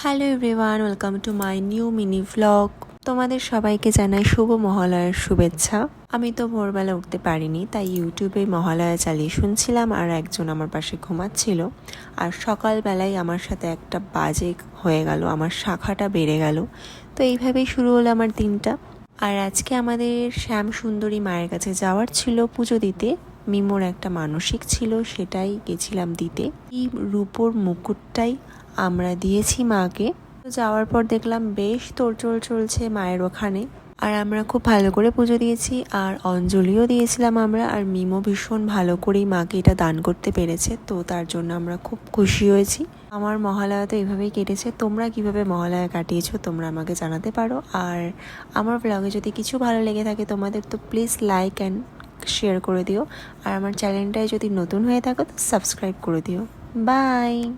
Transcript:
Hello everyone, welcome to my new mini vlog. তোমাদের সবাইকে জানাই শুভ মহালয়ার শুভেচ্ছা। আমি তো ভোরবেলা উঠতে পারিনি, তাই ইউটিউবে মহালয়া চালিয়ে শুনছিলাম আর একজন আমার পাশে ঘুমাচ্ছিল। আর সকালবেলায় আমার সাথে একটা বাজে হয়ে গেল, আমার শাখাটা বেড়ে গেল। তো এইভাবেই শুরু হলো আমার দিনটা। আর আজকে আমাদের শ্যাম সুন্দরী মায়ের কাছে যাওয়ার ছিল পুজো দিতে। মিমোর একটা মানসিক ছিল, সেটাই গেছিলাম দিতে। এই রূপোর মুকুটটাই আমরা দিয়েছি মাকে। তো যাওয়ার পর দেখলাম বেশ তোড়জোড় চলছে মায়ের ওখানে। আর আমরা খুব ভালো করে পুজো দিয়েছি আর অঞ্জলিও দিয়েছিলাম আমরা। আর মিমো ভীষণ ভালো করেই মাকে এটা দান করতে পেরেছে, তো তার জন্য আমরা খুব খুশি হয়েছি। আমার মহালয়া তো এভাবেই কেটেছে। তোমরা কিভাবে মহালয়া কাটিয়েছো তোমরা আমাকে জানাতে পারো। আর আমার ব্লগে যদি কিছু ভালো লেগে থাকে তোমাদের, তো প্লিজ লাইক অ্যান্ড শেয়ার করে দিও। আর আমার চ্যানেলটায় যদি নতুন হয়ে থাকো তো সাবস্ক্রাইব করে দিও। বাই।